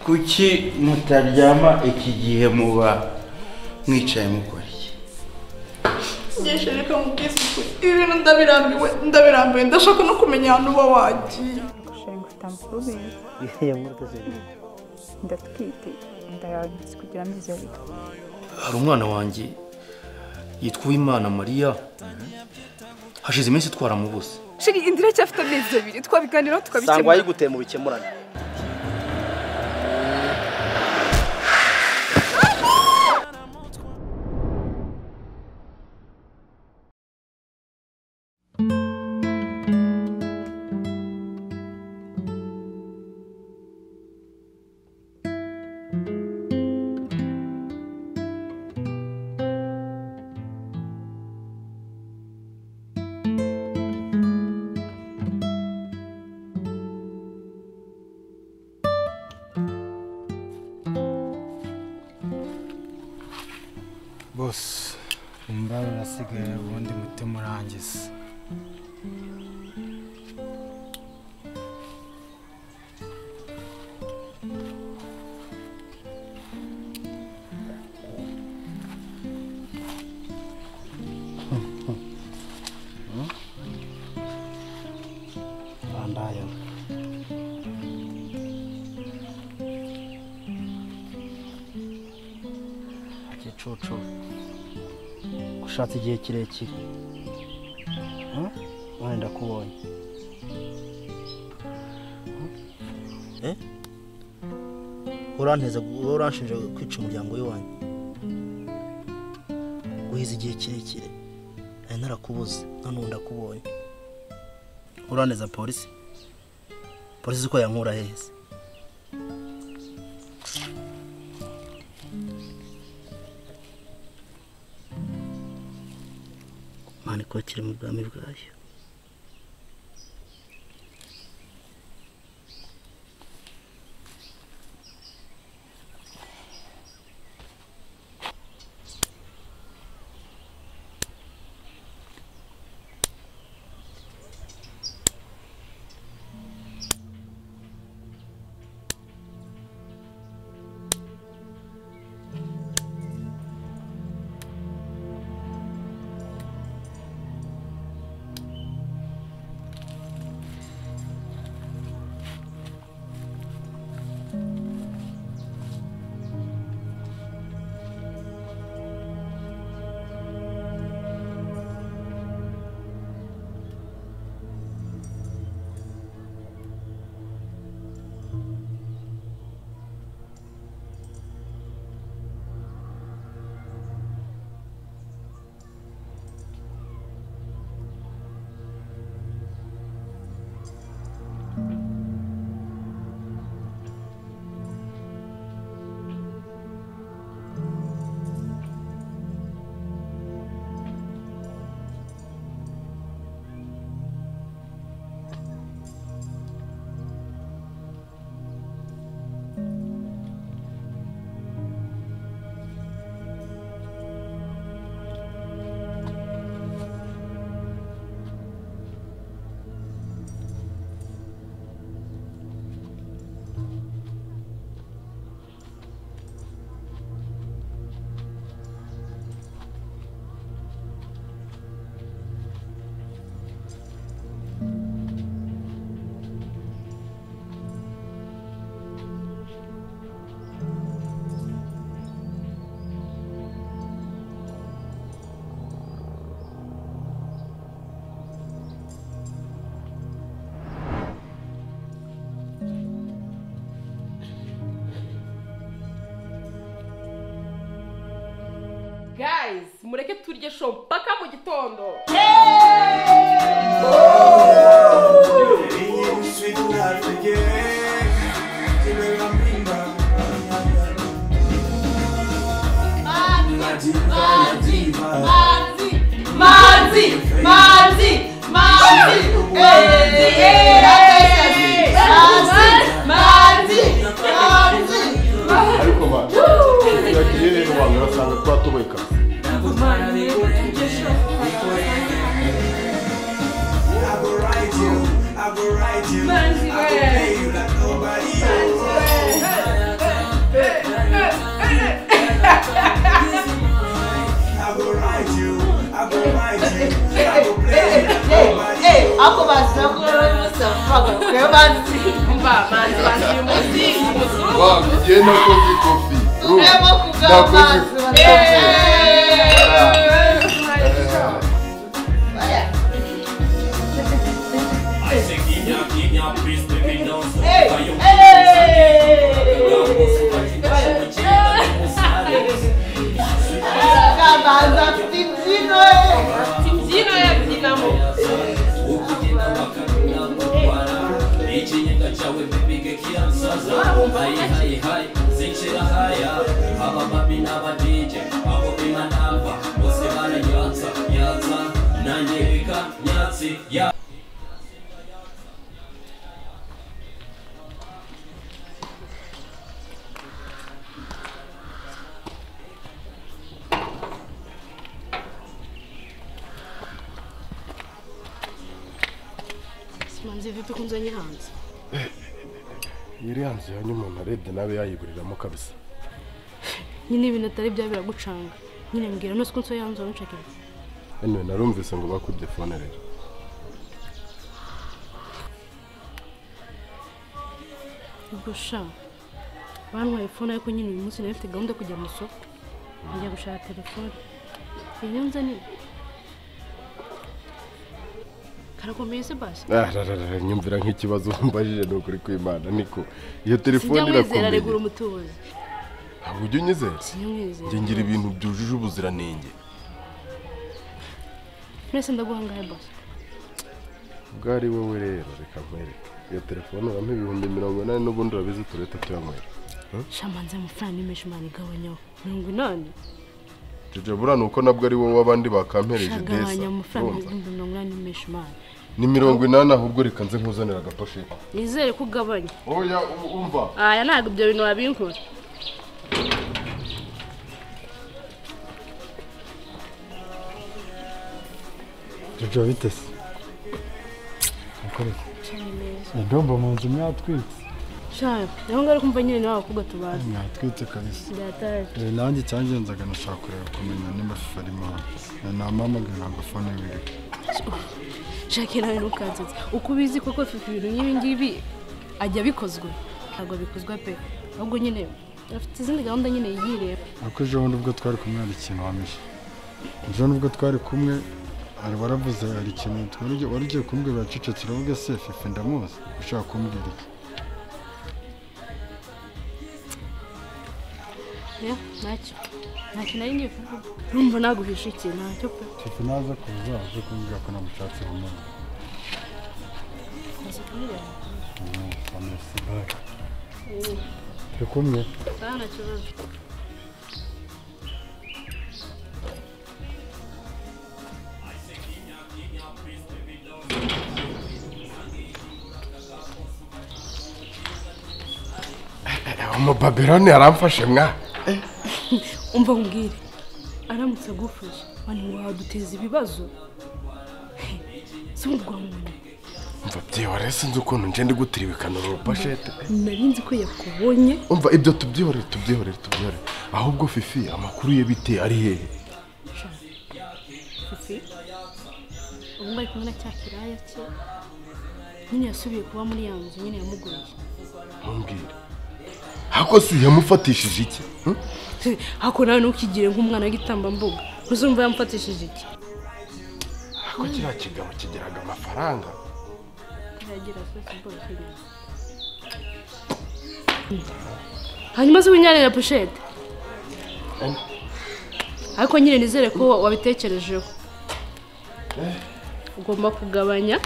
kuki mutaryama iki gihe muba mwicaye mukora iki? Ngeshe reka mubwize ukuri. Ibi bintu ndabirambiwe ndashaka no kumenya ahantu uba wagiye. Gushenga ufite amakuru meza. Iyo nkuru tuzindi. Ndatwite ndayanditse kugira amezi abiri. Hari umwana wanjye yitwa Uwimana Maria. Hashize iminsi twaramubuze. Shiri indira cyafite amezi abiri twabiganiraho tukabikemura. Sangwa yiguteye mu bikemurane. Boss, umbaye nasigaye ubundi mutima urangiza. Andaya. Akecoco. Ushatse igihe kirekire. Wenda kubonye. Uranteza uranshinje kwica umuryango w'iwanyu. Guhiza igihe kirekire. Narakubuze none ndakubonye. Uranteza polisi. Polisi ko yankura heza. Mani ko kiri mu bwami bwayo. Guys, mureke turye show mpaka mu gitondo. ako bazakora musafaga kwe banzi mba banzi umuzingi muzungu wagenda kofi kofi uremo kugabanza Manzi vipi kunzanye hanze? Yiri hanze yanyu umuntu arebye nabe yayiguriramo kabisa. Nyine ibintu atari bya biragucanga. Nyine mbwira no sikunso yanze wanshakira. Ene narumvise ngo bakubye phone rero. Gusha. Bantwaye phone ariko nyine uyu munsi nafite gahunda kujya mu soko. Njya gushaka telefone. Inyunze ni Karakomeye se basi. Nyumvira nk'ikibazo mbajije no kuri kwimana niko. Iyo telefone irakomeye. irakomeye. Regura umutuzi. Ntabwo ujye unyizera. Sinyizera. Njye ngira ibintu byujuje ubuziranenge. Mwese ndaguhangaye basi. Bwari wowe rero reka nkwereke. Iyo telefone wampa 80,000 n'ubundi urabizi tureta tuyanywera. Shamanze amafaranga nimeshe mani gabanyaho. 80. Jojo bura nuko nabwo ari wowe abandi bakampereje desa. Shagabanya amafaranga 80 nimeshe mani. Ni 80 ahubwo reka nze nkuzanira agaposhe. Nizere kugabanya. Oya umva. Aya ntago ibyo bintu wabinkora. Jojo bitese. Akore. Ndomba mu nzu mwatwitse. Shayo, naho ngari kumva nyine nawe kuga tubaza. Mwatwitse kabisa. Ndataje. Nanjye cyangenzaga nashaka kureba kumenya nimba FIFA arimo. Na mama gana agafone biri. Shakira nawe ntukanzeze. Uko ubizi koko FIFA ibintu nk'ibi ngibi ajya bikozwe. Ntabwo bikozwe pe. Ahubwo nyine afite izindi gahunda nyine yigireba. Ako ejo bundi ubwo twari kumwe hari ikintu wamishe. Ejo nubwo twari kumwe ari waravuze hari ikintu wari ugiye kumbwira acecetse uravuga se FIFA ndamuzi ushaka kumbwira iki? Ya, ntacyo nari ngiye kuvuga. Urumva naguhisha iki ntacyo pe. FIFA naza kuza aje kumbwira ko namushatse mu mama. Nzi kumubwira. Merci bye. Turi kumwe. Sana kibazo. Umubabironi aramfashe mwa. Umva nkubwire. Aramutse agufashe. Wani waduteza ibibazo. Sumva umuntu. Umva byihore sinzi ukuntu nje ndi gutiribikana urupashete. Narinzi ko yakubonye. Umva ibyo tubyihore. Ahubwo Fifi amakuru ye bite ari hehe? Fifi. Umva ari kumwe na cyakiraya cye. Nyine yasubiye kuba muri yanzu nyine yamuguriye. Ntumbwire. Hako si yamufatishije iki? Hako nawe ntukigire nk'umwana w'igitambambuga. Uzumva yamufatishije iki? Hako kiriya kigabo kigeraga amafaranga. Kiragira sose bose. Hanyuma se winyarira pochette. Ariko nyine nizere ko wabitekerejeho. Ugomba kugabanya.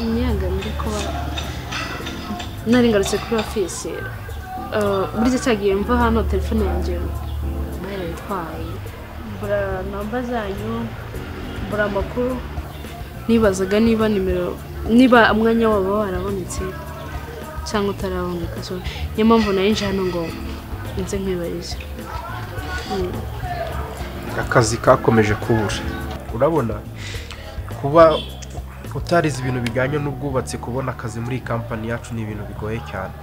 Inyangamire ko nari ngarutse kuri office. Burize cyagiye mva hano telefone yanjye bayitwaye. Bura namba zanyu, bura makuru nibazaga niba umwanya wabo warabonetse cyangwa utaraboneka. So niyo mpamvu nayinje hano ngo nze nkwibarize. Akazi kakomeje kubura. Urabona kuba utarize ibintu bijyanye n'ubwubatsi, kubona akazi muri company yacu ni ibintu bigoye cyane.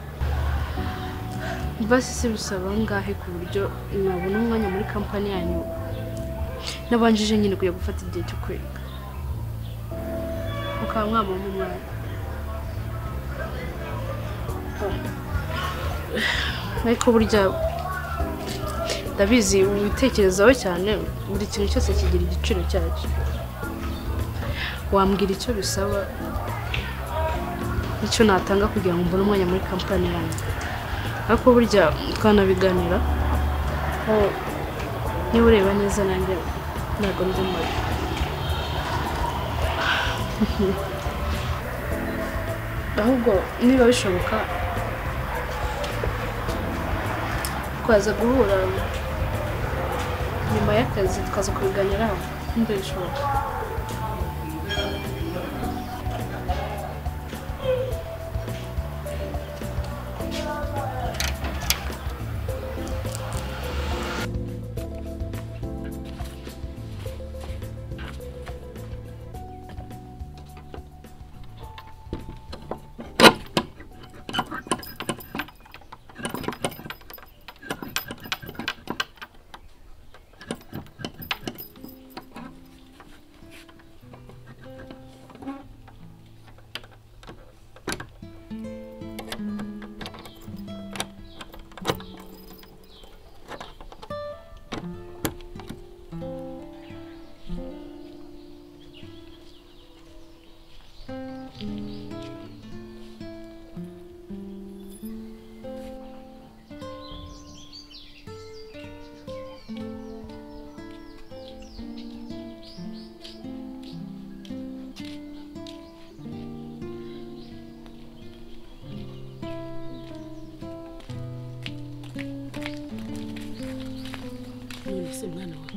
Basi se bisaba ngahe ku buryo nabona umwanya muri company yanyu? Nabanjije nyine kujya gufata igihe cyo kwiga. Ukamwama mu mwanya. Ariko burya ndabizi ubitekerezaho cyane, buri kintu cyose kigira igiciro cyacyo. Wambwira icyo bisaba, icyo natanga kugira ngo mbone umwanya muri company yanyu. Ariko burya twanabiganira, niba ureba neza nanjye ntabwo ndi mabi. Ahubwo niba bishoboka twaza guhura nyuma y'akazi tukaza kubiganiraho, niba bishoboka. Mwana we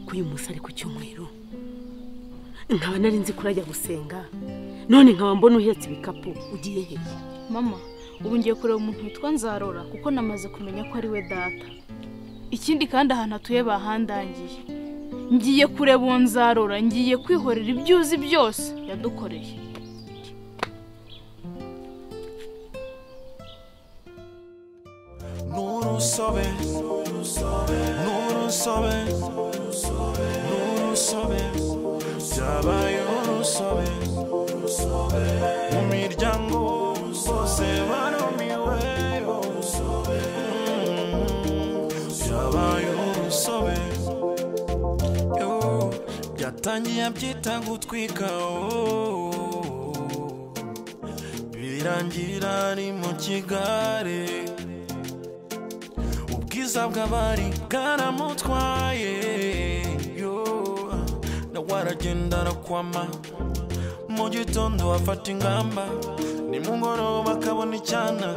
kuyu munsi ari ku cyumweru nkaba nari nzi kurajya gusenga, none nkaba mbona uhetse ibikapu ugiye hehe? Mama, ubu ngiye kureba umuntu witwa Nzarora kuko namaze kumenya ko ari we data. Ikindi kandi ahantu atuye bahandangiye. Ngiye kureba uwo Nzarora, ngiye kwihorera ibyuzi byose yadukoreye. Nurusobe byabaye urusobe mu miryango bose barumiwe, byabaye urusobe byatangiye byita gutwika, birangira ari mu kigare, ubwiza bw'abari bwaramutwaye, nawe aragenda arakwama, mu gitondo afata ingamba, nimugoroba akabona icyana.